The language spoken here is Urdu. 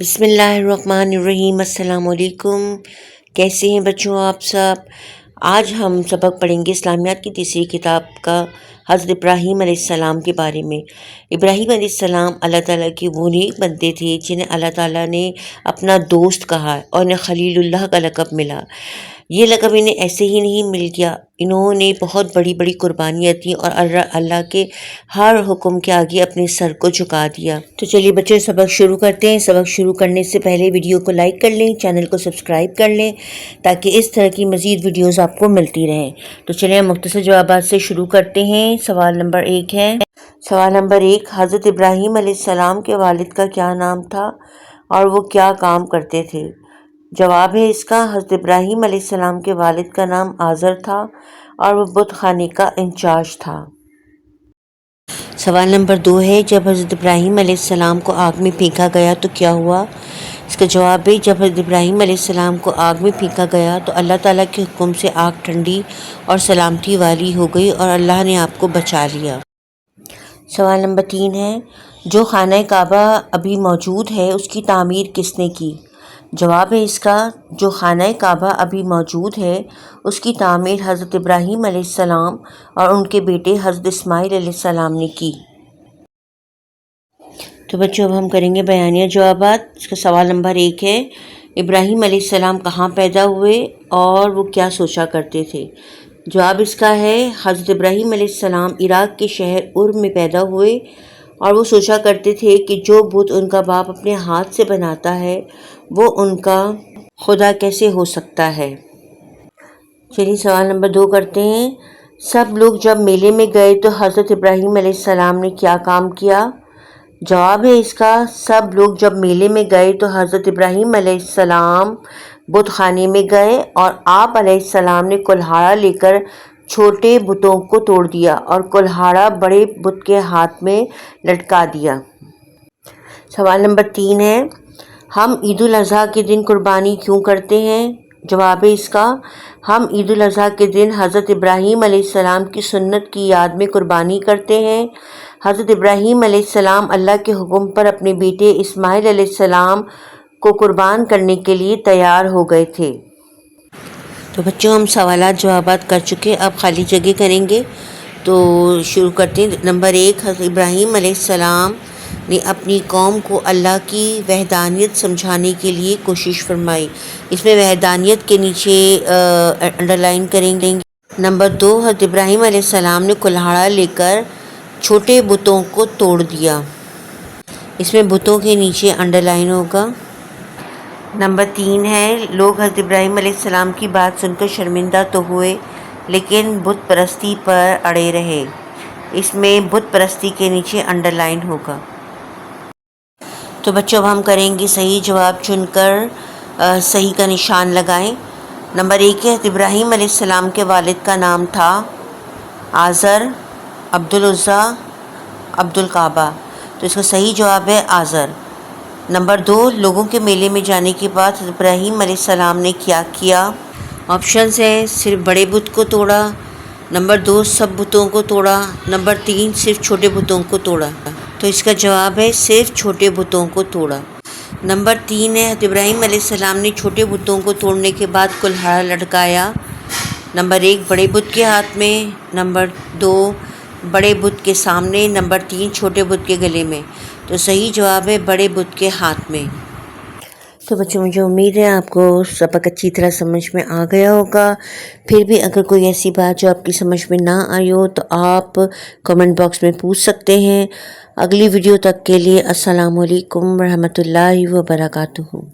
بسم اللہ الرحمن الرحیم۔ السلام علیکم، کیسے ہیں بچوں آپ سب؟ آج ہم سبق پڑھیں گے اسلامیات کی تیسری کتاب کا حضرت ابراہیم علیہ السلام کے بارے میں۔ ابراہیم علیہ السلام اللہ تعالیٰ کے وہ نیک بندے تھے جنہیں اللہ تعالیٰ نے اپنا دوست کہا اور انہیں خلیل اللہ کا لقب ملا۔ یہ لقب انہیں ایسے ہی نہیں مل گیا، انہوں نے بہت بڑی بڑی قربانیاں دیں اور اللہ کے ہر حکم کے آگے اپنے سر کو جھکا دیا۔ تو چلیے بچے سبق شروع کرتے ہیں۔ سبق شروع کرنے سے پہلے ویڈیو کو لائک کر لیں، چینل کو سبسکرائب کر لیں تاکہ اس طرح کی مزید ویڈیوز آپ کو ملتی رہیں۔ تو چلیے ہم مختصر جوابات سے شروع کرتے ہیں۔ سوال نمبر 1 ہے۔ سوال نمبر 1، حضرت ابراہیم علیہ السلام کے والد کا کیا نام تھا اور وہ کیا کام کرتے تھے؟ جواب ہے اس کا، حضرت ابراہیم علیہ السلام کے والد کا نام آزر تھا اور وہ بت خانے کا انچارج تھا۔ سوال نمبر 2 ہے، جب حضرت ابراہیم علیہ السلام کو آگ میں پھینکا گیا تو کیا ہوا؟ اس کا جواب ہے، جب حضرت ابراہیم علیہ السلام کو آگ میں پھینکا گیا تو اللہ تعالیٰ کے حکم سے آگ ٹھنڈی اور سلامتی والی ہو گئی اور اللہ نے آپ کو بچا لیا۔ سوال نمبر 3 ہے، جو خانہ کعبہ ابھی موجود ہے اس کی تعمیر کس نے کی؟ جواب ہے اس کا، جو خانہ کعبہ ابھی موجود ہے اس کی تعمیر حضرت ابراہیم علیہ السلام اور ان کے بیٹے حضرت اسماعیل علیہ السلام نے کی۔ تو بچوں اب ہم کریں گے بیانیہ جوابات۔ اس کا سوال نمبر 1 ہے، ابراہیم علیہ السلام کہاں پیدا ہوئے اور وہ کیا سوچا کرتے تھے؟ جواب اس کا ہے، حضرت ابراہیم علیہ السلام عراق کے شہر ارم میں پیدا ہوئے اور وہ سوچا کرتے تھے کہ جو بت ان کا باپ اپنے ہاتھ سے بناتا ہے وہ ان کا خدا کیسے ہو سکتا ہے۔ چلیے سوال نمبر 2 کرتے ہیں۔ سب لوگ جب میلے میں گئے تو حضرت ابراہیم علیہ السلام نے کیا کام کیا؟ جواب ہے اس کا، سب لوگ جب میلے میں گئے تو حضرت ابراہیم علیہ السلام بت خانے میں گئے اور آپ علیہ السلام نے کلہاڑا لے کر چھوٹے بتوں کو توڑ دیا اور کلہاڑا بڑے بت کے ہاتھ میں لٹکا دیا۔ سوال نمبر 3 ہے، ہم عید الاضحیٰ کے دن قربانی کیوں کرتے ہیں؟ جواب ہے اس کا، ہم عید الاضحیٰ کے دن حضرت ابراہیم علیہ السلام کی سنت کی یاد میں قربانی کرتے ہیں۔ حضرت ابراہیم علیہ السلام اللہ کے حکم پر اپنے بیٹے اسماعیل علیہ السلام کو قربان کرنے کے لیے تیار ہو گئے تھے۔ تو بچوں ہم سوالات جوابات کر چکے، اب خالی جگہ کریں گے۔ تو شروع کرتے ہیں۔ نمبر 1، حضرت ابراہیم علیہ السلام نے اپنی قوم کو اللہ کی وحدانیت سمجھانے کے لیے کوشش فرمائی۔ اس میں وحدانیت کے نیچے انڈرلائن کریں گے۔ نمبر 2، حضرت ابراہیم علیہ السلام نے کلہاڑا لے کر چھوٹے بتوں کو توڑ دیا۔ اس میں بتوں کے نیچے انڈرلائن ہوگا۔ نمبر 3 ہے، لوگ حضرت ابراہیم علیہ السلام کی بات سن کر شرمندہ تو ہوئے لیکن بت پرستی پر اڑے رہے۔ اس میں بت پرستی کے نیچے انڈرلائن ہوگا۔ تو بچوں اب ہم کریں گے صحیح جواب چن کر صحیح کا نشان لگائیں۔ نمبر 1 ہے، ابراہیم علیہ السلام کے والد کا نام تھا آزر، عبدالعزیٰ، عبدالکعبہ، تو اس کا صحیح جواب ہے آزر۔ نمبر 2، لوگوں کے میلے میں جانے کے بعد حضرت ابراہیم علیہ السلام نے کیا کیا؟ آپشنز ہیں، صرف بڑے بت کو توڑا، نمبر 2 سب بتوں کو توڑا، نمبر 3 صرف چھوٹے بتوں کو توڑا۔ تو اس کا جواب ہے صرف چھوٹے بتوں کو توڑا۔ نمبر 3 ہے، حضرت ابراہیم علیہ السلام نے چھوٹے بتوں کو توڑنے کے بعد کلہاڑا لٹکایا۔ نمبر 1 بڑے بت کے ہاتھ میں، نمبر 2 بڑے بت کے سامنے، نمبر 3 چھوٹے بت کے گلے میں۔ تو صحیح جواب ہے بڑے بت کے ہاتھ میں۔ تو بچوں مجھے امید ہے آپ کو سبق اچھی طرح سمجھ میں آ گیا ہوگا۔ پھر بھی اگر کوئی ایسی بات جو آپ کی سمجھ میں نہ آئی ہو تو آپ کمنٹ باکس میں پوچھ سکتے ہیں۔ اگلی ویڈیو تک کے لیے السلام علیکم ورحمۃ اللہ وبرکاتہ۔